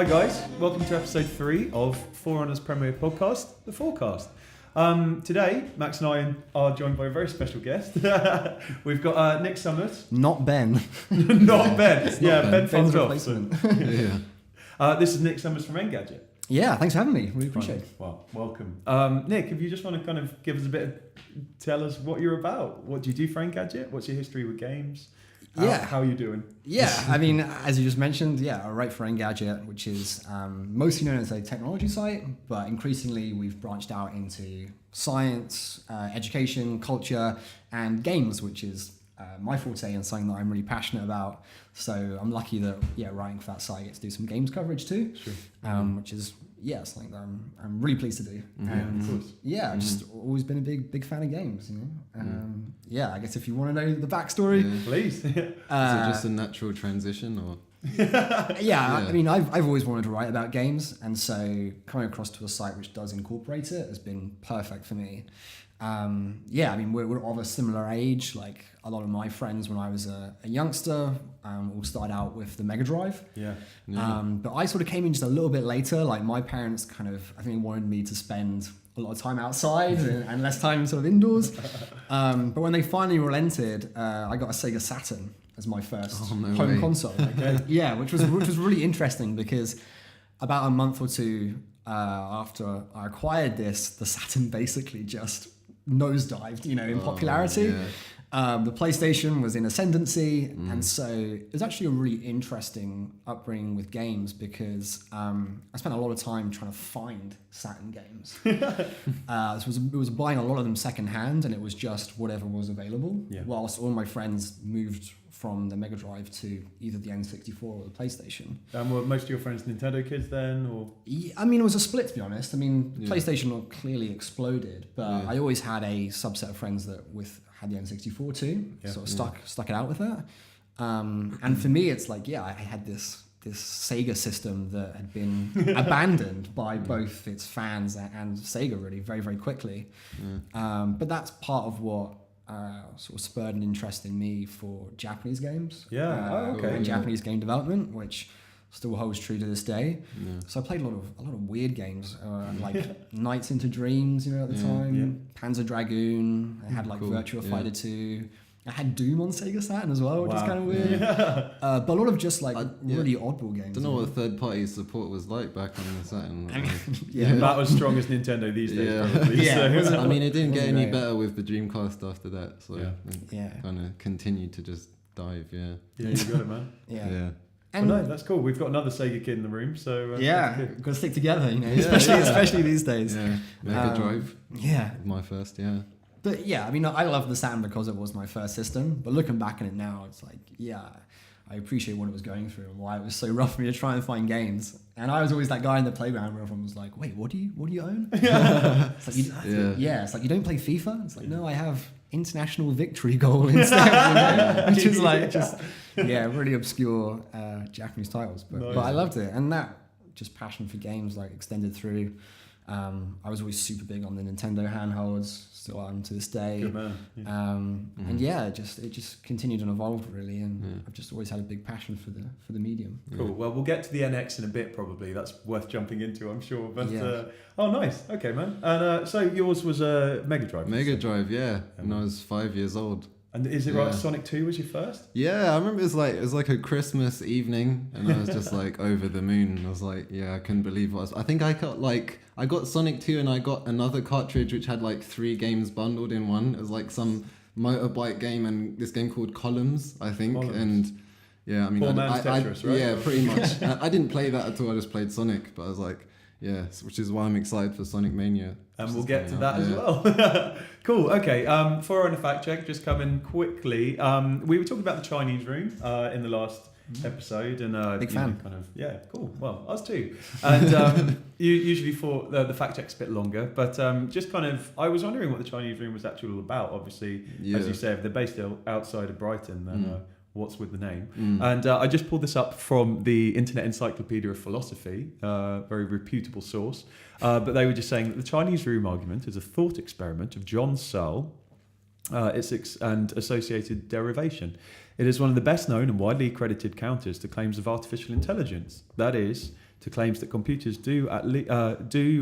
Hi guys, welcome to episode 3 of Forerunner's premiere podcast, The Forecast. Today, Max and I are joined by a very special guest. We've got Nick Summers. Not Ben. Not Ben. Yeah, Ben Ben's fucked off. replacement. This is Nick Summers from Engadget. Yeah, thanks for having me. Really appreciate it. Well, welcome. Nick, if you just want to kind of give us a bit of, tell us what you're about. What do you do for Engadget? What's your history with games? How are you doing? Yeah, I mean, as you just mentioned, I write for Engadget, which is mostly known as a technology site, but increasingly we've branched out into science, education, culture, and games, which is my forte and something that I'm really passionate about. So I'm lucky that, writing for that site, I get to do some games coverage too, sure. Which is, something that I'm really pleased to do. And, of course. I've just always been a big fan of games, you know. I guess if you want to know the backstory, please. Is it just a natural transition, or? I mean, I've always wanted to write about games, and so coming across to a site which does incorporate it has been perfect for me. I mean, we're of a similar age. Like a lot of my friends when I was a youngster, all started out with the Mega Drive. But I sort of came in just a little bit later. Like my parents I think wanted me to spend a lot of time outside and less time sort of indoors. But when they finally relented, I got a Sega Saturn as my first home console. Okay. Which was really interesting because about a month or two after I acquired this, the Saturn basically just nosedived, in popularity. The PlayStation was in ascendancy, and so it was actually a really interesting upbringing with games because I spent a lot of time trying to find Saturn games. It was buying a lot of them secondhand, and it was just whatever was available. Whilst all my friends moved from the Mega Drive to either the N64 or the PlayStation. And were most of your friends Nintendo kids then, or? I mean, it was a split, to be honest. I mean, PlayStation clearly exploded, but I always had a subset of friends that had the N64 too, sort of stuck it out with that. And for me, it's like, I had this Sega system that had been abandoned by both its fans and Sega really very, very quickly. But that's part of what sort of spurred an interest in me for Japanese games. And Japanese game development, which still holds true to this day. So I played a lot of weird games, like Nights into Dreams, at the time. Panzer Dragoon. I had Virtua Fighter 2. I had Doom on Sega Saturn as well, which is kind of weird. But a lot of just really oddball games. I don't know what third-party support was like back on the Saturn. That was strong as Nintendo these days, probably. So. I mean, it didn't get any better with the Dreamcast after that, so kind of continued to just dive. Yeah, you got it, man. And no, that's cool. We've got another Sega kid in the room, so got to stick together, especially these days. Mega Drive. My first. But I mean, I love the Saturn because it was my first system. But looking back on it now, it's like, I appreciate what it was going through and why it was so rough for me to try and find games. And I was always that guy in the playground where everyone was like, "Wait, what do you own?" It's like, it's like, you don't play FIFA. It's like, no, I have International Victory Goal instead, which is like just really obscure Japanese titles. But I loved it, and that just passion for games extended through. I was always super big on the Nintendo handhelds, still am to this day. Good man. And it just continued and evolved really, and I've just always had a big passion for the medium. Cool. Well, we'll get to the NX in a bit probably. That's worth jumping into, I'm sure. But nice. Okay, man. And so yours was a Mega Drive. Mega Drive, when I was 5 years old. And is it right? Sonic 2 was your first? Yeah, I remember it was like a Christmas evening, and I was just over the moon. I was like, I couldn't believe what I think I got Sonic 2, and I got another cartridge which had 3 games bundled in one. It was some motorbike game and this game called Columns, I think. Columns. And I mean, Tetris, right? Yeah, pretty much. I didn't play that at all. I just played Sonic, but I was like, which is why I'm excited for Sonic Mania. And we'll get to that as well. Cool. Okay. Forerunner fact check, just coming quickly. We were talking about the Chinese room in the last episode, and big fan. Cool. Well, us too. And usually for the fact check's a bit longer, but just I was wondering what the Chinese room was actually all about. Obviously, as you said, they're based outside of Brighton. Then what's with the name? And I just pulled this up from the Internet Encyclopedia of Philosophy, very reputable source. But they were just saying that the Chinese room argument is a thought experiment of John Searle and associated derivation. It is one of the best known and widely accredited counters to claims of artificial intelligence. That is, to claims that computers do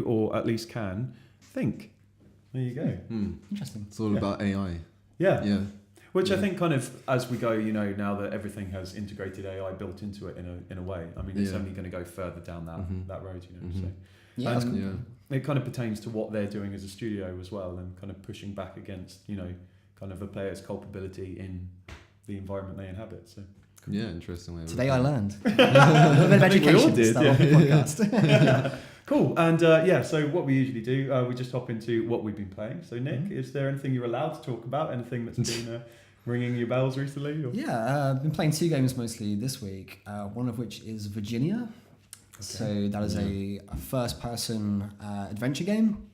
or at least can think. There you go. Interesting. It's all about AI. Yeah. Which I think kind of as we go, now that everything has integrated AI built into it in a way, I mean, it's only going to go further down that road, So Yeah, it kind of pertains to what they're doing as a studio as well, and kind of pushing back against, kind of a player's culpability in the environment they inhabit. So yeah, interesting way. Today I learned a bit of education. Did, start off the podcast. Cool. And so what we usually do, we just hop into what we've been playing. So Nick, is there anything you're allowed to talk about? Anything that's been ringing your bells recently? Or? Yeah, I've been playing 2 games mostly this week. One of which is Virginia. Okay. So that is a first-person adventure game,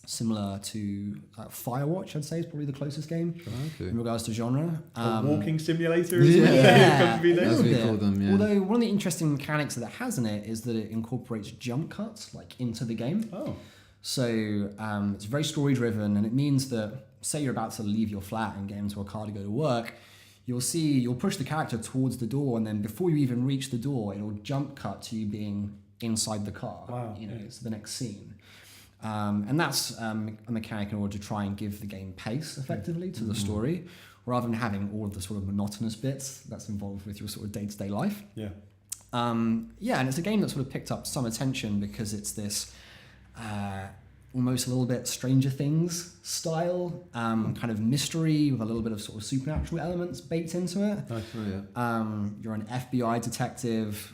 similar to Firewatch. I'd say is probably the closest game in regards to genre. A walking simulator, as well. As we call them. Yeah. Although one of the interesting mechanics that it has in it is that it incorporates jump cuts into the game. Oh. So it's very story-driven, and it means that say you're about to leave your flat and get into a car to go to work. You'll push the character towards the door, and then before you even reach the door, it'll jump cut to you being inside the car. Wow. It's the next scene. And that's a mechanic in order to try and give the game pace effectively to the story, rather than having all of the sort of monotonous bits that's involved with your sort of day-to-day life. Yeah. And it's a game that sort of picked up some attention because it's this almost a little bit Stranger Things style, kind of mystery with a little bit of sort of supernatural elements baked into it. Nice. You're an FBI detective,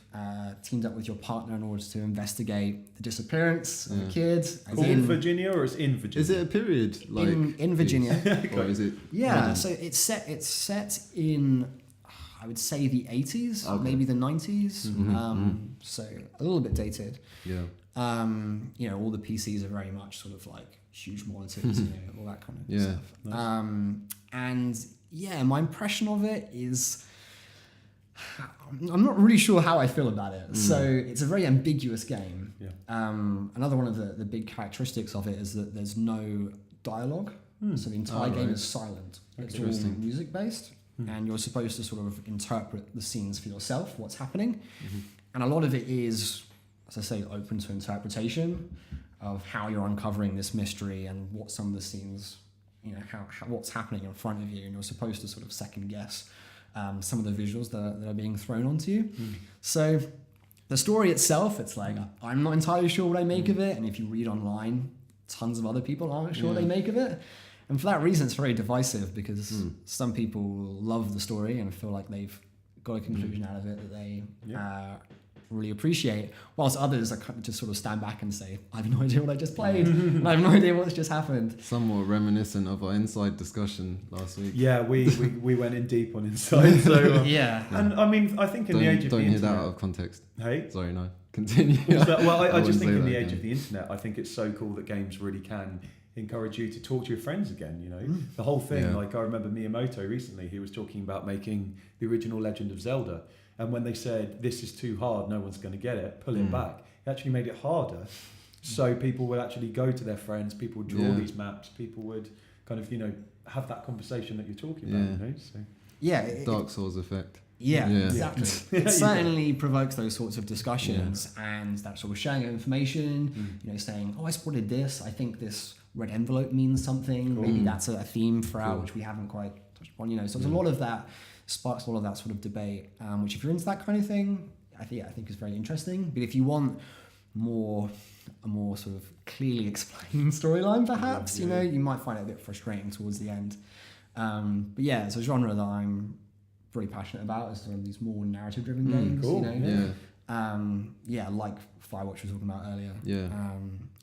teamed up with your partner in order to investigate the disappearance of a kid. In Virginia, or is in Virginia? Is it a period in Virginia? Or is it? Yeah, so it's set in, I would say, the 80s, maybe the 90s. So a little bit dated. Yeah. All the PCs are very much sort of like huge monitors, all that kind of stuff. Nice. My impression of it is, I'm not really sure how I feel about it. So it's a very ambiguous game. Yeah. Another one of the big characteristics of it is that there's no dialogue. So the entire game is silent. It's all music based, and you're supposed to sort of interpret the scenes for yourself, what's happening. And a lot of it is, as I say, open to interpretation of how you're uncovering this mystery and what some of the scenes, how what's happening in front of you, and you're supposed to sort of second guess some of the visuals that are being thrown onto you. So the story itself, it's like, I'm not entirely sure what I make of it, and if you read online, tons of other people aren't sure what they make of it. And for that reason, it's very divisive, because some people love the story and feel like they've got a conclusion out of it that they really appreciate, whilst others are kind of just sort of stand back and say, I have no idea what I just played, and I have no idea what's just happened. Somewhat reminiscent of our Inside discussion last week. Yeah, we went in deep on Inside. So and I mean, I think in the age of the internet, don't hear that out of context. Hey, sorry, no, continue. I just think in the age of the internet, I think it's so cool that games really can encourage you to talk to your friends again. The whole thing. Like, I remember Miyamoto recently, he was talking about making the original Legend of Zelda. And when they said, this is too hard, no one's going to get it, pull it back, it actually made it harder. So people would actually go to their friends, people would draw these maps, people would kind of, have that conversation that you're talking about. So. Dark Souls effect. Yeah, exactly. It certainly provokes those sorts of discussions and that sort of sharing of information, saying, I spotted this, I think this red envelope means something, maybe that's a theme throughout, which we haven't quite touched upon, so there's a lot of that. Sparks a lot of that sort of debate, which if you're into that kind of thing, I think is very interesting. But if you want a more sort of clearly explained storyline, perhaps, you might find it a bit frustrating towards the end. But it's a genre that I'm pretty passionate about, is sort of these more narrative-driven games. Cool. Like Firewatch we were talking about earlier.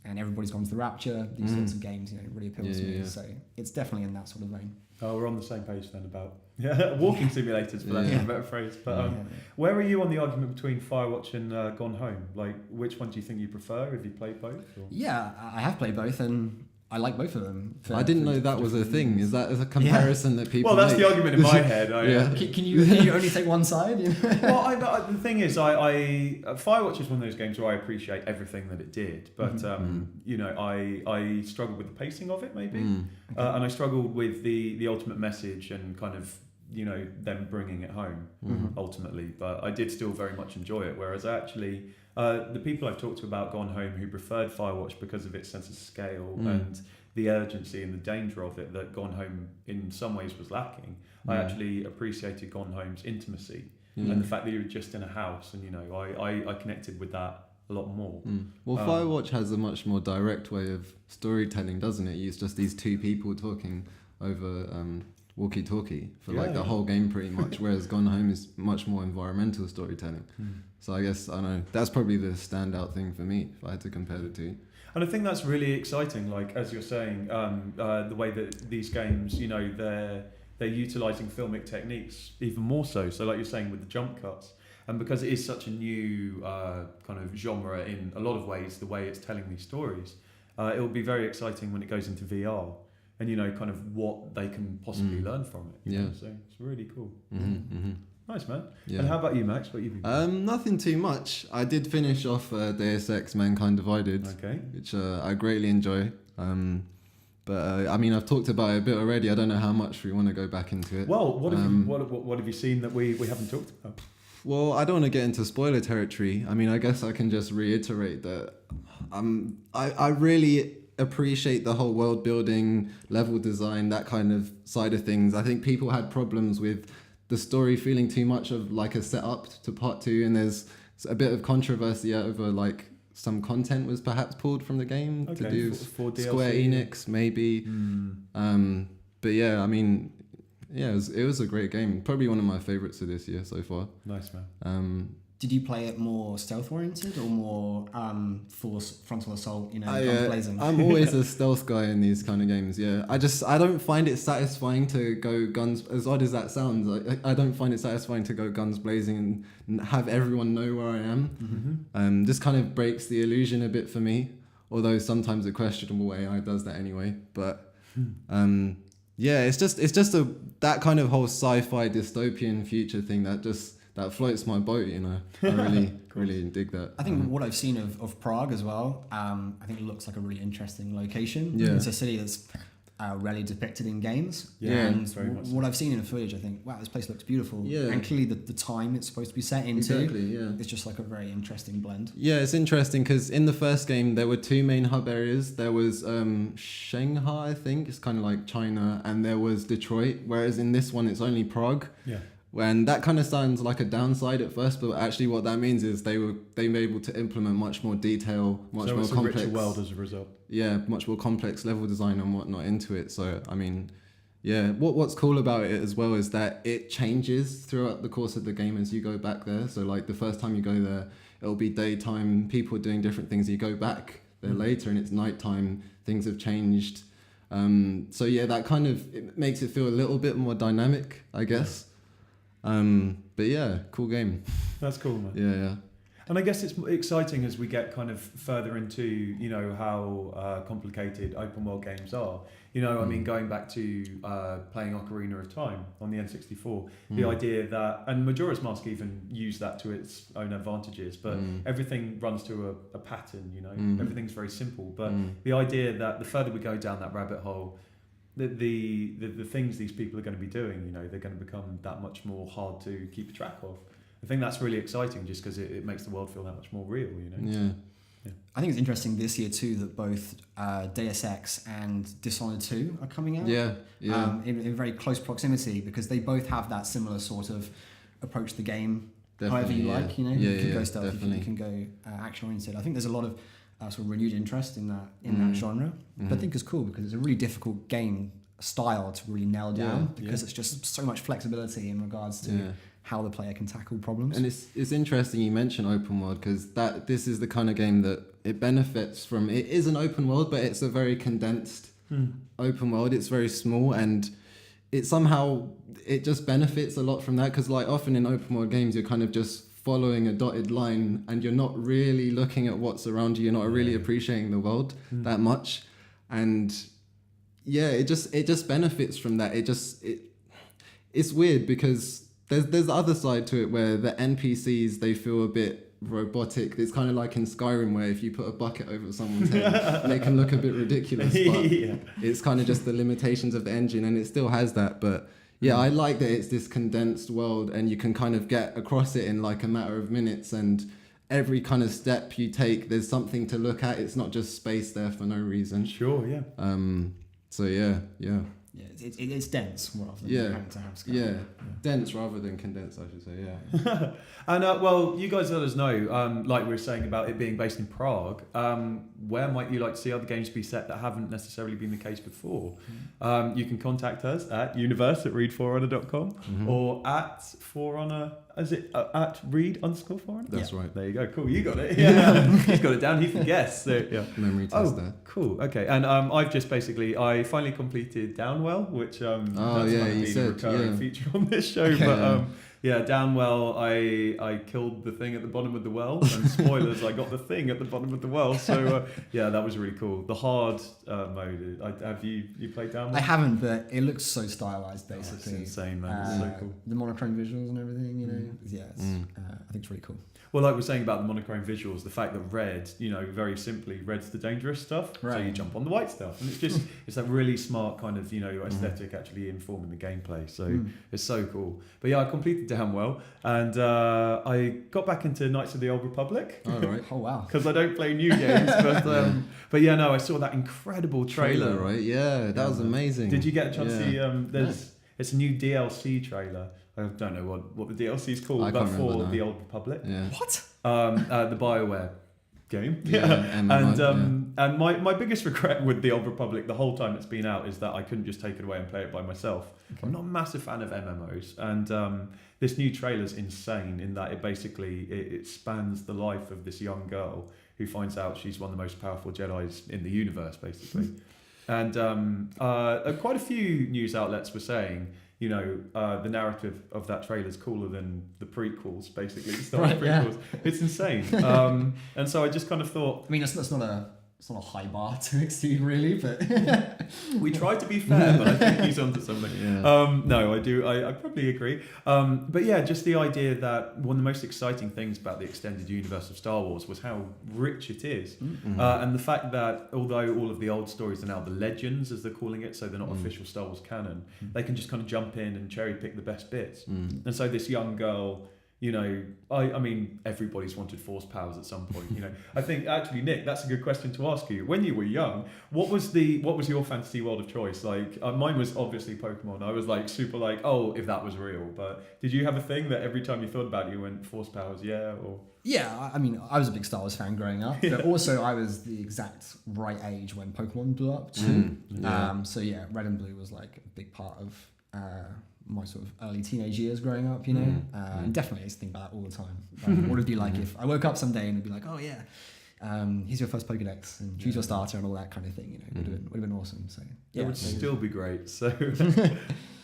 And Everybody's Gone to the Rapture. These sorts of games, really appeal to me. So it's definitely in that sort of vein. Oh, we're on the same page then about walking simulators, for lack of a better phrase. But where are you on the argument between Firewatch and Gone Home? Like, which one do you think you prefer? Have you played both? Or? Yeah, I have played both, and I like both of them. I didn't know that was a thing. Is that a comparison that people? Well, that's make? the argument in my head. Can you only take one side? Well, the thing is, Firewatch is one of those games where I appreciate everything that it did, but I struggled with the pacing of it, maybe, and I struggled with the ultimate message and kind of them bringing it home ultimately. But I did still very much enjoy it. Whereas I actually The people I've talked to about Gone Home who preferred Firewatch because of its sense of scale and the urgency and the danger of it that Gone Home in some ways was lacking. I actually appreciated Gone Home's intimacy and the fact that you were just in a house, and I connected with that a lot more. Well, Firewatch has a much more direct way of storytelling, doesn't it? It's just these two people talking over walkie-talkie for the whole game pretty much, whereas Gone Home is much more environmental storytelling. So I guess, I don't know, that's probably the standout thing for me if I had to compare the two. And I think that's really exciting, like as you're saying, the way that these games, they're utilising filmic techniques even more so. So like you're saying with the jump cuts, and because it is such a new kind of genre in a lot of ways, the way it's telling these stories, it will be very exciting when it goes into VR and kind of what they can possibly learn from it. So it's really cool. Nice, man. Yeah. And how about you, Max? What you been? Nothing too much. I did finish off Deus Ex Mankind Divided, which I greatly enjoy. But I mean, I've talked about it a bit already. I don't know how much we want to go back into it. Well, what have you seen that we haven't talked about? Well, I don't want to get into spoiler territory. I mean, I guess I can just reiterate that I really appreciate the whole world building, level design, that kind of side of things. I think people had problems with the story feeling too much of like a setup to part 2, and there's a bit of controversy over like some content was perhaps pulled from the game to do for Square Enix maybe. But yeah, I mean, yeah, it was a great game. Probably one of my favorites of this year so far. Nice, man. Did you play it more stealth oriented or more full frontal assault? Guns blazing. I'm always a stealth guy in these kind of games. Yeah, I don't find it satisfying to go guns. As odd as that sounds, I don't find it satisfying to go guns blazing and have everyone know where I am. This kind of breaks the illusion a bit for me. Although sometimes a questionable AI does that anyway. But yeah, it's just that kind of whole sci-fi dystopian future thing that floats my boat, I really dig that. I think what I've seen of Prague as well, I think it looks like a really interesting location. Yeah. It's a city that's rarely depicted in games. Yeah, and very much so. What I've seen in the footage, I think, wow, this place looks beautiful. Yeah. And clearly the time it's supposed to be set into is just like a very interesting blend. Yeah, it's interesting because in the first game there were 2 main hub areas. There was Shanghai, I think, it's kind of like China, and there was Detroit, whereas in this one it's only Prague. Yeah. And that kind of sounds like a downside at first, but actually what that means is they were able to implement much more detail, much more complex. A richer world as a result. Yeah, much more complex level design and whatnot into it. So I mean, yeah, what's cool about it as well is that it changes throughout the course of the game as you go back there. So like the first time you go there, it'll be daytime, people doing different things. You go back there later and it's nighttime, things have changed. So yeah, that kind of it makes it feel a little bit more dynamic, I guess. But yeah, cool game. That's cool, man. Yeah. And I guess it's exciting as we get kind of further into, how complicated open world games are. I mean, going back to playing Ocarina of Time on the N64, the idea that, and Majora's Mask even used that to its own advantages, but everything runs to a pattern, everything's very simple. But the idea that the further we go down that rabbit hole, the things these people are going to be doing, they're going to become that much more hard to keep track of. I think that's really exciting just because it makes the world feel that much more real, Yeah. I think it's interesting this year too that both Deus Ex and Dishonored 2 are coming out. Yeah. In very close proximity because they both have that similar sort of approach to the game. However you like, you can go stealth, you can go action oriented. I think there's a lot of sort of renewed interest in that genre. But I think it's cool because it's a really difficult game style to really nail down because it's just so much flexibility in regards to how the player can tackle problems. And it's interesting you mention open world because this is the kind of game that it benefits from. It is an open world, but it's a very condensed open world. It's very small and it just benefits a lot from that because like often in open world games you're kind of just following a dotted line and you're not really looking at what's around you. You're not really appreciating the world that much. And yeah, it just benefits from that. It's weird because there's the other side to it where the NPCs, they feel a bit robotic. It's kind of like in Skyrim where if you put a bucket over someone's head, they can look a bit ridiculous. But it's kind of just the limitations of the engine and it still has that. But yeah, I like that it's this condensed world and you can kind of get across it in like a matter of minutes and every kind of step you take, there's something to look at. It's not just space there for no reason. Sure, yeah. So yeah. Yeah, it's dense more often Yeah. than having to have scale. Yeah, dense rather than condensed, I should say. Yeah. And well, you guys let us know, like we were saying about it being based in Prague, where might you like to see other games be set that haven't necessarily been the case before? You can contact us at universe@readforerunner.com or at Forerunner. Is it at read_Forerunner? That's right. There you go. Cool. You got it. Yeah. He's got it down. He can guess. So, yeah. Memory test there. Cool. Okay. And I've just I finally completed Downwell, which that's been a recurring feature on this show. Okay, but Downwell, I killed the thing at the bottom of the well, and spoilers, I got the thing at the bottom of the well. So that was really cool. The hard mode. Have you played Downwell? I haven't, but it looks so stylized. Basically, it's insane, man. It's so cool. The monochrome visuals and everything, you know. Yeah, I think it's really cool. Well, like we're saying about the monochrome visuals, the fact that red, very simply, red's the dangerous stuff. Right. So you jump on the white stuff. And it's that really smart kind of, aesthetic actually informing the gameplay. So it's so cool. But yeah, I completed Downwell and I got back into Knights of the Old Republic. Oh, right. Oh, wow. Because I don't play new games. But yeah, no, I saw that incredible trailer. Right? Yeah, that was amazing. Did you get a chance to see, it's a new DLC trailer. I don't know what the DLC is called, but for the Old Republic. Yeah. What? The BioWare game. And my biggest regret with the Old Republic the whole time it's been out is that I couldn't just take it away and play it by myself. Okay. I'm not a massive fan of MMOs, and this new trailer's insane in that it spans the life of this young girl who finds out she's one of the most powerful Jedis in the universe, basically. And quite a few news outlets were saying, the narrative of that trailer is cooler than the prequels, basically. Prequels. Yeah. It's insane. And so I just kind of thought... I mean, it's not a high bar to exceed, really, but... We tried to be fair, but I think he's onto something. Yeah. No, I do. I probably agree. But yeah, just the idea that one of the most exciting things about the extended universe of Star Wars was how rich it is. Mm-hmm. And the fact that although all of the old stories are now the legends, as they're calling it, so they're not official Star Wars canon, they can just kind of jump in and cherry pick the best bits. And so this young girl... I mean, everybody's wanted Force powers at some point. I think actually, Nick, that's a good question to ask you. When you were young, what was your fantasy world of choice? Like, mine was obviously Pokemon. I was like super like, oh, if that was real. But did you have a thing that every time you thought about it, you went Force powers? Yeah, or yeah. I mean, I was a big Star Wars fan growing up, but also I was the exact right age when Pokemon blew up too. So yeah, Red and Blue was like a big part of. My sort of early teenage years growing up, and definitely I used to think about that all the time. What would it be like if I woke up someday and it'd be like, oh yeah, here's your first Pokedex and choose your starter and all that kind of thing. It would have been awesome. So yeah, it would still be great. So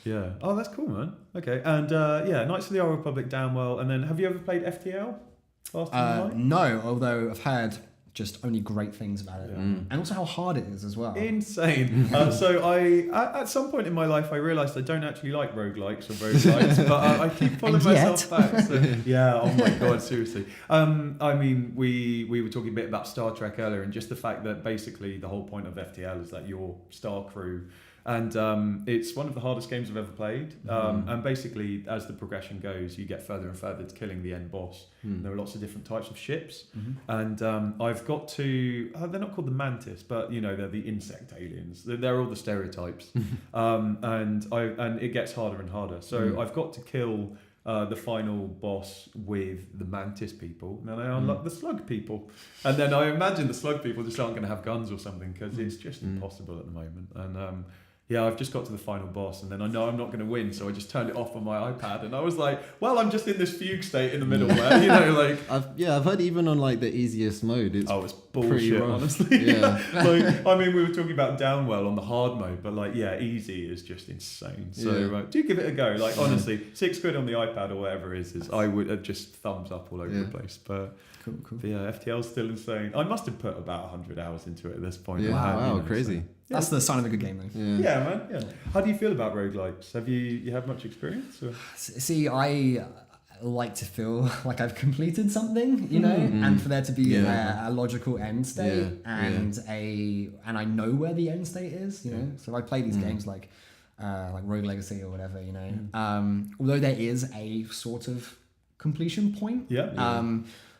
yeah, oh that's cool, man. Okay, and Knights of the Old Republic, Downwell, and then have you ever played FTL? No, although I've heard just only great things about it, and also how hard it is as well. Insane. So I, at some point in my life, I realised I don't actually like roguelikes or roguelites, but I keep pulling myself back. So, yeah. Oh my god, seriously. I mean, we were talking a bit about Star Trek earlier, and just the fact that basically the whole point of FTL is that your star crew. And it's one of the hardest games I've ever played. And basically, as the progression goes, you get further and further to killing the end boss. There are lots of different types of ships. And I've got to... they're not called the Mantis, but, they're the insect aliens. They're all the stereotypes. And it gets harder and harder. So I've got to kill... the final boss with the Mantis people. Now they unlock the Slug people. And then I imagine the Slug people just aren't going to have guns or something because it's just impossible at the moment. And I've just got to the final boss and then I know I'm not going to win, so I just turned it off on my iPad and I was like, well, I'm just in this fugue state in the middle where, I've heard even on like the easiest mode, it's bullshit, honestly. Yeah. We were talking about Downwell on the hard mode, but easy is just insane. So do give it a go. Honestly, £6 on the iPad or whatever it is I would have just thumbs up all over the place. But cool. But yeah, FTL's still insane. I must have put about 100 hours into it at this point. Yeah, wow, crazy. So. That's the sign of a good game, though. Yeah, man. Yeah. How do you feel about roguelikes? Have you had much experience? Or? See, I like to feel like I've completed something, and for there to be a logical end state and I know where the end state is, So I play these games like Rogue Legacy or whatever, although there is a sort of completion point.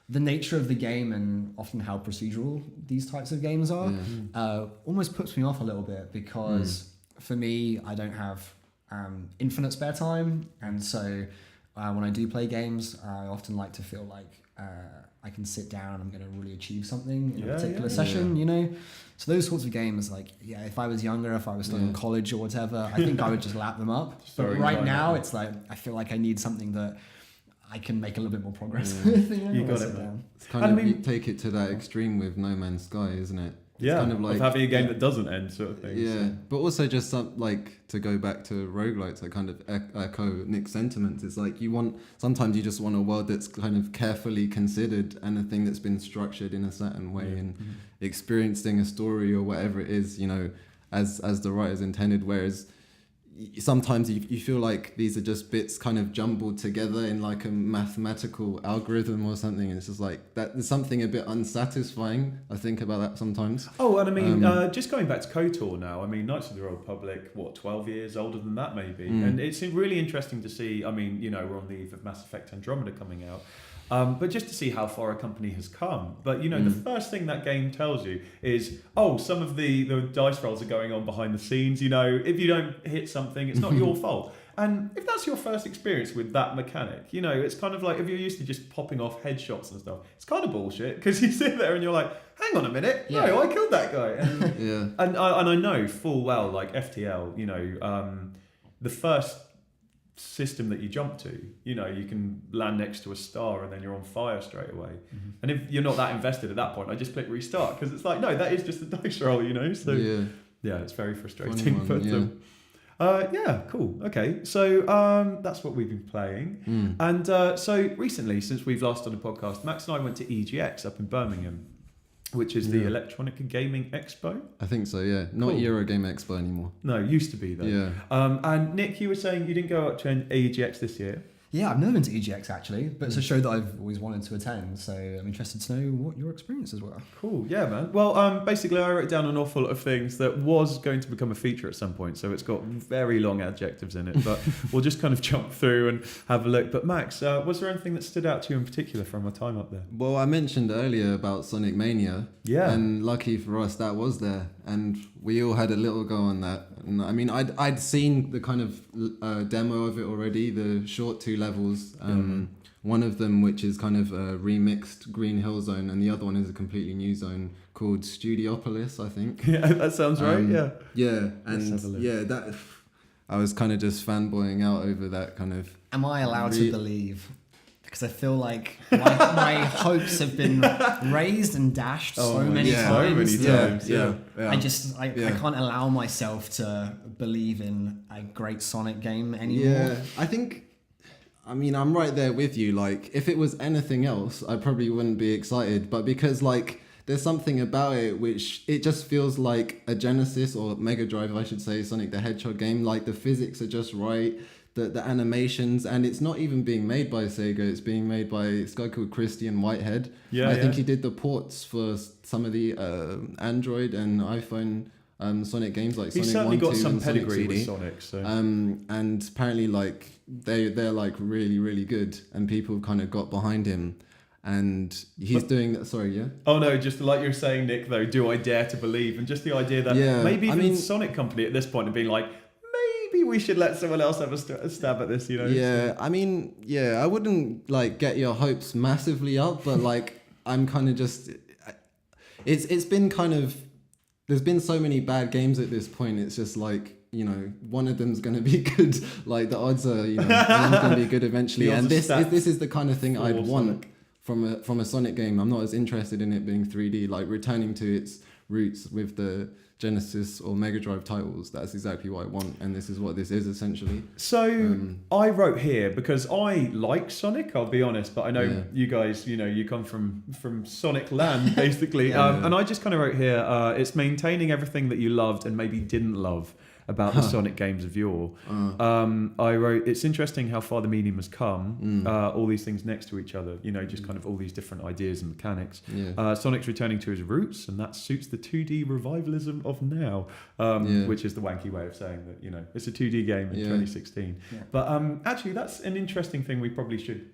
the nature of the game and often how procedural these types of games are almost puts me off a little bit, because for me, I don't have infinite spare time, and so when I do play games, I often like to feel like I can sit down and I'm going to really achieve something in a particular session, you know? So those sorts of games, like, if I was younger, if I was still in college or whatever, I think I would just lap them up. But right now, it's like, I feel like I need something that I can make a little bit more progress with. You got it, man. It's kind of, you take it to that extreme with No Man's Sky, isn't it? Yeah, kind of like having a game that doesn't end, sort of thing. Yeah, so. But also just like to go back to roguelites, I kind of echo Nick's sentiments. It's like sometimes you just want a world that's kind of carefully considered and a thing that's been structured in a certain way and experiencing a story or whatever it is, you know, as the writers intended. Whereas sometimes you feel like these are just bits kind of jumbled together in like a mathematical algorithm or something, and it's just like that. There's something a bit unsatisfying, I think, about that sometimes. Oh, and I mean, just going back to KOTOR now, I mean, Knights of the Old Republic, 12 years older than that maybe, and it's really interesting to see. I mean, you know, we're on the eve of Mass Effect Andromeda coming out. But just to see how far a company has come. But, you know, the first thing that game tells you is, some of the dice rolls are going on behind the scenes. You know, if you don't hit something, it's not your fault. And if that's your first experience with that mechanic, you know, it's kind of like if you're used to just popping off headshots and stuff, it's kind of bullshit, because you sit there and you're like, hang on a minute, no, I killed that guy. And, and I know full well, like FTL, you know, the first system that you jump to, you know, you can land next to a star and then you're on fire straight away. And if you're not that invested at that point, I just click restart, because it's like, no, that is just a dice roll, you know. So yeah, it's very frustrating. But cool. Okay, so that's what we've been playing. And so recently, since we've last done a podcast, Max and I went to EGX up in Birmingham, which is the Electronic Gaming Expo. I think so, yeah. Not Eurogame Expo anymore. No, used to be though. Yeah. And Nick, you were saying you didn't go up to an EGX this year. Yeah, I've never been to EGX actually, but it's a show that I've always wanted to attend, so I'm interested to know what your experiences were. Cool, yeah, man. Well, basically, I wrote down an awful lot of things that was going to become a feature at some point, so it's got very long adjectives in it, but we'll just kind of jump through and have a look. But Max, was there anything that stood out to you in particular from our time up there? Well, I mentioned earlier about Sonic Mania, and lucky for us, that was there, and we all had a little go on that. And I mean, I'd seen the kind of demo of it already, the short 2 levels. One of them, which is kind of a remixed Green Hill Zone, and the other one is a completely new zone called Studiopolis, I think. Yeah, that sounds right. Yeah, and that I was kind of just fanboying out over that kind of. Am I allowed to believe? Because I feel like my hopes have been raised and dashed so many times. Yeah. I can't allow myself to believe in a great Sonic game anymore. Yeah, I mean, I'm right there with you. Like, if it was anything else, I probably wouldn't be excited. But because, like, there's something about it which it just feels like a Genesis or Mega Drive, I should say, Sonic the Hedgehog game. Like, the physics are just right. The animations, and it's not even being made by Sega, it's being made by this guy called Christian Whitehead. I think he did the ports for some of the Android and iPhone Sonic games, like Sonic 1, 2 certainly got some and Sonic pedigree 3D. with Sonic. So. And apparently, like, they're like really, really good, and people kind of got behind him. And he's doing that. Sorry, yeah. Oh no, just like you're saying, Nick. Though, do I dare to believe? And just the idea that maybe even Sonic Company at this point have been like, maybe we should let someone else have a stab at this. You know? Yeah, I mean, I wouldn't like get your hopes massively up, but like I'm kind of just. It's been kind of. There's been so many bad games at this point. It's just like, you know, one of them's going to be good. Like the odds are, you know, one's going to be good eventually. And this is the kind of thing I'd want from a Sonic game. I'm not as interested in it being 3D, like returning to its roots with the Genesis or Mega Drive titles. That's exactly what I want, and this is what this is essentially. So I wrote here because I like Sonic, I'll be honest, but I know you guys, you know, you come from Sonic land basically. And I just kind of wrote here, it's maintaining everything that you loved and maybe didn't love about the Sonic games of yore. I wrote, it's interesting how far the medium has come, all these things next to each other, you know, just kind of all these different ideas and mechanics. Sonic's returning to his roots, and that suits the 2D revivalism of now, which is the wanky way of saying that, you know, it's a 2D game in 2016. But actually, that's an interesting thing we probably should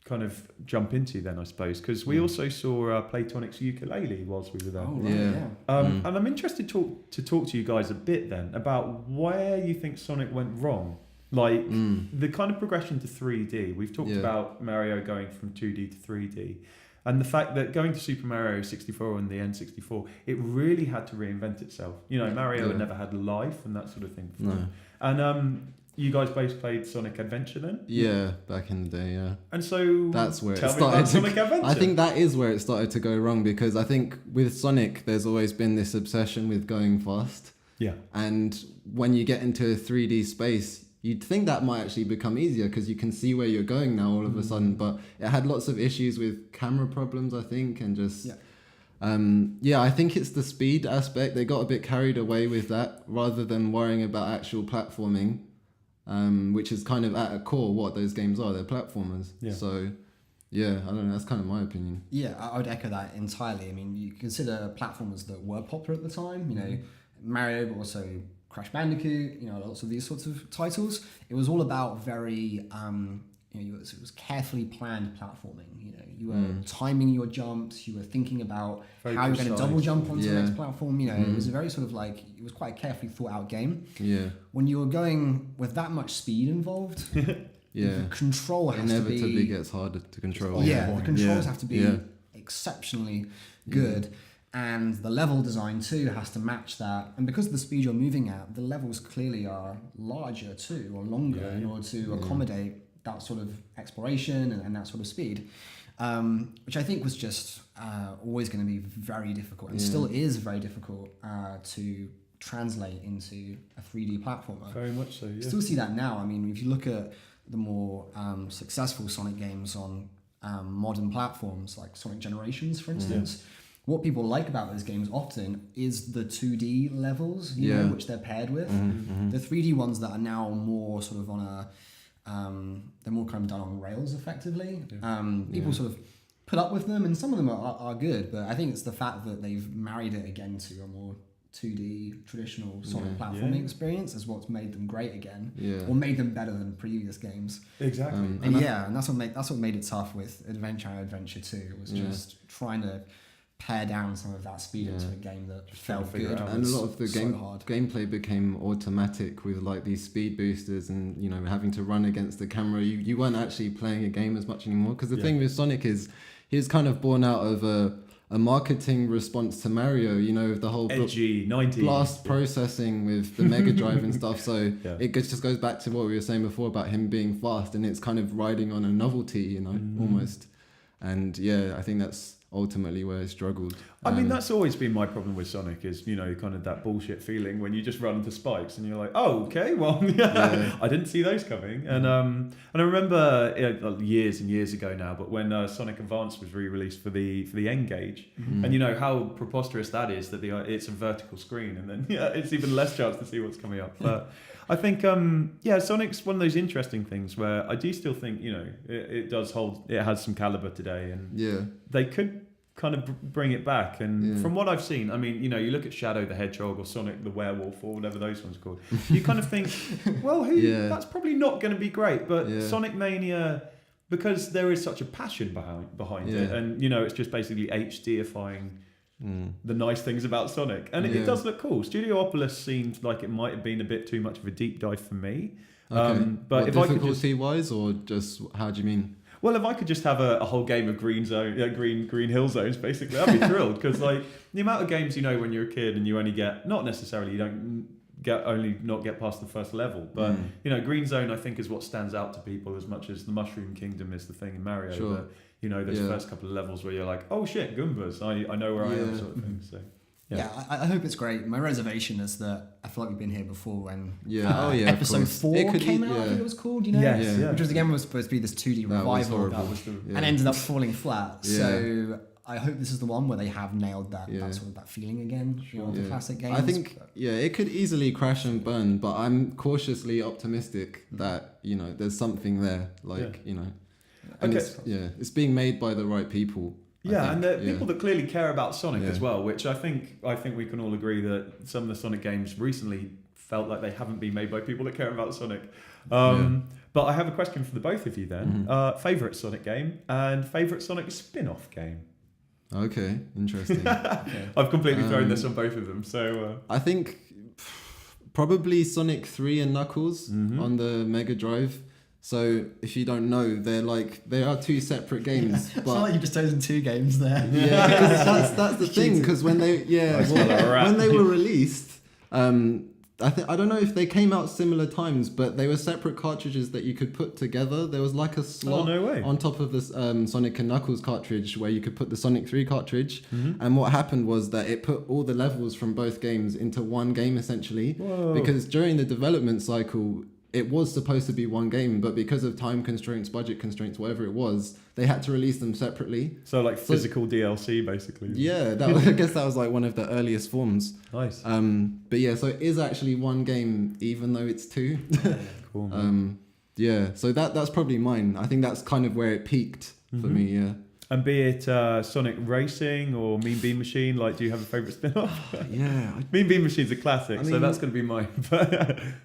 kind of jump into then, I suppose, because we also saw Playtonic's Yooka-Laylee whilst we were there. Oh, right, And I'm interested to talk to you guys a bit then about where you think Sonic went wrong. Like the kind of progression to 3D. We've talked about Mario going from 2D to 3D. And the fact that going to Super Mario 64 and the N64, it really had to reinvent itself. You know, Mario had never had life and that sort of thing before. No. And you guys both played Sonic Adventure then? Yeah, back in the day, yeah. And so that's where it tell me started. about Sonic Adventure. I think that is where it started to go wrong, because I think with Sonic, there's always been this obsession with going fast. Yeah. And when you get into a 3D space, you'd think that might actually become easier because you can see where you're going now all of a sudden. But it had lots of issues with camera problems, I think, and just... I think it's the speed aspect. They got a bit carried away with that rather than worrying about actual platforming, which is kind of at a core what those games are. They're platformers. Yeah. So, yeah, I don't know. That's kind of my opinion. Yeah, I would echo that entirely. I mean, you consider platformers that were popular at the time, you know, Mario, but also Crash Bandicoot, you know, lots of these sorts of titles. It was all about very, it was carefully planned platforming. You know, you were timing your jumps, you were thinking about how you're going to double jump onto the next platform. You know, it was a very sort of like, it was quite a carefully thought out game. Yeah. When you were going with that much speed involved, the control has inevitably gets harder to control. The controls have to be exceptionally good. And the level design too has to match that. And because of the speed you're moving at, the levels clearly are larger too, or longer in order to accommodate that sort of exploration and that sort of speed, which I think was just always going to be very difficult, and still is very difficult to translate into a 3D platformer. Very much so, yeah. Still see that now. I mean, if you look at the more successful Sonic games on modern platforms, like Sonic Generations, for instance, what people like about those games often is the 2D levels, you know, which they're paired with. The 3D ones that are now more sort of on a, they're more kind of done on rails effectively. People sort of put up with them, and some of them are good, but I think it's the fact that they've married it again to a more 2D traditional Sonic platforming experience is what's made them great again, or made them better than previous games. Exactly. And that's what made it tough with Adventure 2. It was just trying to pare down some of that speed into a game that felt good. And a lot of the gameplay became automatic with like these speed boosters, and you know, having to run against the camera. You weren't actually playing a game as much anymore, because the thing with Sonic is he was kind of born out of a marketing response to Mario, you know, the whole edgy 90s blast processing with the Mega Drive and stuff. So it just goes back to what we were saying before about him being fast, and it's kind of riding on a novelty, you know, almost. And I think that's ultimately where it struggled. I mean, that's always been my problem with Sonic, is, you know, kind of that bullshit feeling when you just run into spikes and you're like, oh, okay, well, I didn't see those coming. And I remember years and years ago now, but when Sonic Advance was re-released for the N-Gage, and you know how preposterous that is, that it's a vertical screen, and then it's even less chance to see what's coming up. But I think Sonic's one of those interesting things where I do still think, you know, it does hold, it has some caliber today, and they could kind of bring it back. And from what I've seen, I mean, you know, you look at Shadow the Hedgehog or Sonic the Werewolf or whatever those ones are called, you kind of think, well, that's probably not going to be great. But Sonic Mania, because there is such a passion behind it, and you know, it's just basically HDifying the nice things about Sonic, and it does look cool. Studiopolis seemed like it might have been a bit too much of a deep dive for me. Okay. But what, if difficulty wise, or just how do you mean? Well, if I could just have a whole game of green hill zones, basically, I'd be thrilled. Because like the amount of games, you know, when you're a kid and you only get, not necessarily, you don't get past the first level, but you know, green zone I think is what stands out to people as much as the Mushroom Kingdom is the thing in Mario. Sure. That, you know, those first couple of levels where you're like, oh shit, Goombas, I know where I am, sort of thing. So. I hope it's great. My reservation is that I feel like we've been here before when episode 4 came out, I think it was called, you know? Which was, again, was supposed to be this 2D revival and ended up falling flat. So I hope this is the one where they have nailed that sort of that feeling again, the classic games. I think, it could easily crash and burn, but I'm cautiously optimistic that, you know, there's something there, like, you know. And it's being made by the right people. Yeah, and the people that clearly care about Sonic as well, which I think we can all agree that some of the Sonic games recently felt like they haven't been made by people that care about Sonic. But I have a question for the both of you then. Favourite Sonic game and favourite Sonic spin-off game? Okay, interesting. I've completely thrown this on both of them. So I think probably Sonic 3 and Knuckles on the Mega Drive. So if you don't know, they are two separate games. But it's not like you've just chosen two games there. Yeah, because that's the thing. Because when they when they were released, I don't know if they came out similar times, but they were separate cartridges that you could put together. There was like a slot on top of this Sonic and Knuckles cartridge where you could put the Sonic 3 cartridge. And what happened was that it put all the levels from both games into one game essentially. Whoa. Because during the development cycle, it was supposed to be one game, but because of time constraints, budget constraints, whatever it was, they had to release them separately. So like physical DLC, basically. Yeah, I guess that was like one of the earliest forms. Nice. But yeah, so it is actually one game, even though it's two. Cool. Man. Yeah, so that's probably mine. I think that's kind of where it peaked for me. Yeah. And be it Sonic Racing or Mean Bean Machine, like, do you have a favourite spin-off? Yeah. Mean Bean Machine's a classic, so that's going to be mine.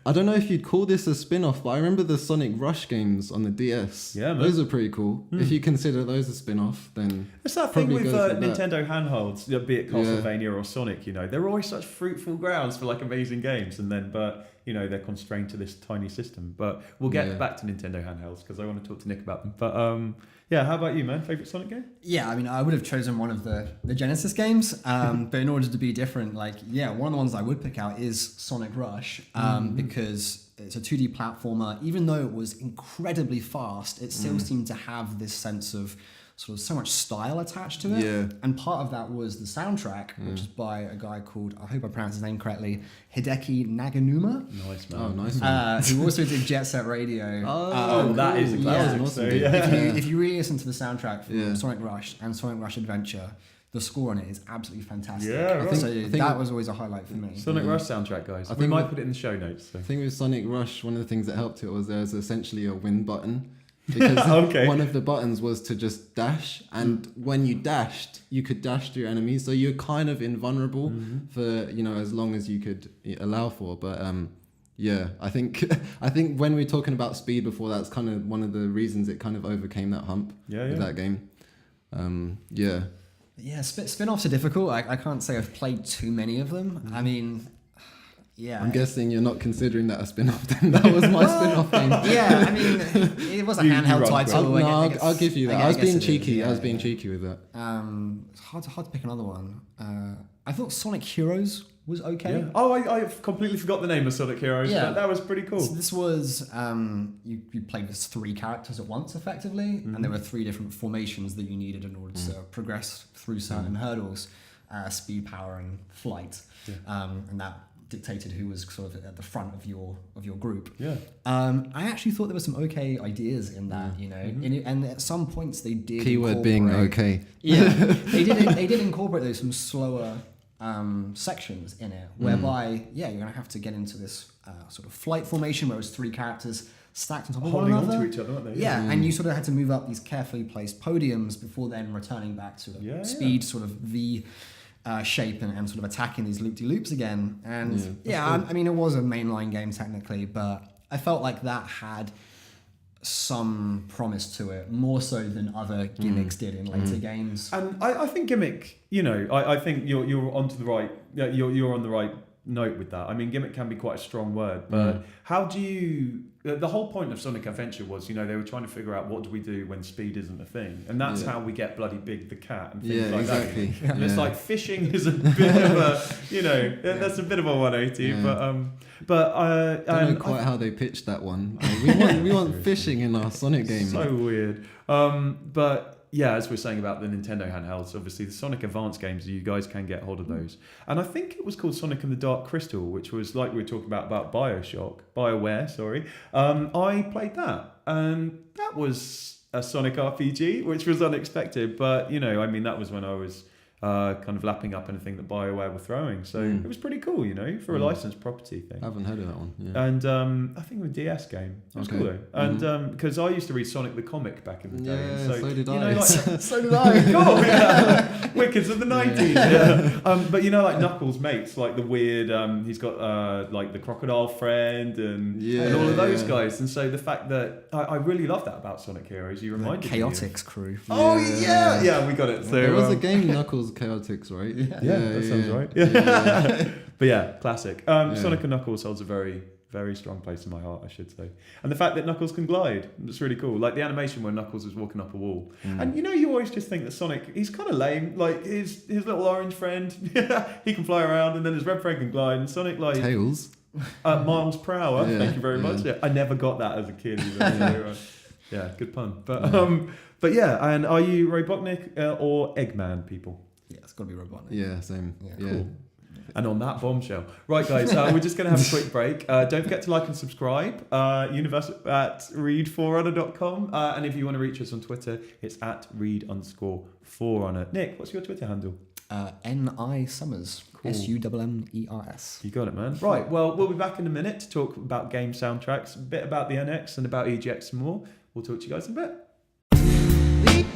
I don't know if you'd call this a spin-off, but I remember the Sonic Rush games on the DS. Yeah, man. Those are pretty cool. If you consider those a spin-off, then it's that thing with Nintendo handhelds, be it Castlevania or Sonic, they're always such fruitful grounds for like amazing games, but they're constrained to this tiny system. But we'll get back to Nintendo handhelds because I want to talk to Nick about them. But yeah, how about you, man? Favourite Sonic game? Yeah, I mean, I would have chosen one of the Genesis games, but in order to be different, one of the ones I would pick out is Sonic Rush, because it's a 2D platformer. Even though it was incredibly fast, it still seemed to have this sense of sort of so much style attached to it. Yeah. And part of that was the soundtrack, which is by a guy called, I hope I pronounced his name correctly, Hideki Naganuma. Nice, man. Oh, nice one. Who also did Jet Set Radio. That is a classic. Awesome. So, if you really listen to the soundtrack from Sonic Rush and Sonic Rush Adventure, the score on it is absolutely fantastic. Yeah, right. So that was always a highlight for me. Sonic Rush soundtrack, guys. We might put it in the show notes. So. I think with Sonic Rush, one of the things that helped it was there was essentially a win button. Because one of the buttons was to just dash, and when you dashed, you could dash through enemies, so you're kind of invulnerable for as long as you could allow for. But I think when we were talking about speed before, that's kind of one of the reasons it kind of overcame that hump with that game. Yeah, spin-offs are difficult. I can't say I've played too many of them. I mean. Yeah, I'm guessing you're not considering that a spin-off then. That was my spin-off game. Yeah, I mean, it was a handheld title. I'll give you that. I was being cheeky. I was being cheeky with that. It's hard to pick another one. I thought Sonic Heroes was okay. Yeah. Oh, I completely forgot the name of Sonic Heroes. Yeah. That was pretty cool. So this was, you played as 3 characters at once, effectively, and there were 3 different formations that you needed in order to progress through certain hurdles, speed, power, and flight. Yeah. And that dictated who was sort of at the front of your group. Yeah. I actually thought there were some okay ideas in that, and at some points they did. Keyword being okay. Yeah, they did incorporate those some slower sections in it, whereby you're gonna have to get into this sort of flight formation where it was 3 characters stacked on top of one another. Holding on to each other, aren't they? Yeah, and you sort of had to move up these carefully placed podiums before then returning back to a speed sort of V shape and sort of attacking these loop-de-loops again. And I mean, it was a mainline game technically, but I felt like that had some promise to it, more so than other gimmicks did in later games. And I think gimmick, I think you're onto the right, you're on the right note with that. I mean, gimmick can be quite a strong word, but how do you... The whole point of Sonic Adventure was, they were trying to figure out what do we do when speed isn't a thing, and that's how we get Bloody Big the cat and things like exactly. that. And it's like fishing is a bit of a, that's a bit of a 180. But I don't know quite how they pitched that one. We want fishing in our Sonic game. So weird. But yeah, as we're saying about the Nintendo handhelds, obviously the Sonic Advance games, you guys can get hold of those. And I think it was called Sonic and the Dark Crystal, which was like we were talking about BioWare, sorry. I played that, and that was a Sonic RPG, which was unexpected. But, I mean, that was when I was kind of lapping up anything that BioWare were throwing. So it was pretty cool, for a licensed property thing. I haven't heard of that one. Yeah. And I think it was a DS game. It was cool though. And because I used to read Sonic the Comic back in the day. Yeah, and so did I. So did I. Cool, yeah. Wickeds of the 90s. Yeah. But like Knuckles' mates, like the weird, he's got like the crocodile friend and all of those guys. And so the fact that I really love that about Sonic Heroes, you reminded me. Chaotix crew. Oh yeah, we got it. So there was a game, Knuckles Chaotix, right? That sounds right. Yeah. But yeah, classic. Sonic and Knuckles holds a very, very strong place in my heart, I should say. And the fact that Knuckles can glide, it's really cool. Like the animation where Knuckles is walking up a wall. And you always just think that Sonic, he's kind of lame. Like his little orange friend, he can fly around, and then his red friend can glide, and Sonic like... Tails. Miles per hour, thank you very much. Yeah, I never got that as a kid either. Yeah, good pun. But yeah, and are you Robotnik or Eggman people? Yeah, it's got to be Robotnik. Yeah, same. Yeah. Cool. And on that bombshell. Right, guys, we're just going to have a quick break. Don't forget to like and subscribe. Universe at readforerunner.com. And if you want to reach us on Twitter, it's at read_forerunner. Nick, what's your Twitter handle? N.I. Summers. Cool. SUMMERS. You got it, man. Right, well, we'll be back in a minute to talk about game soundtracks, a bit about the NX and about EGX and more. We'll talk to you guys in a bit.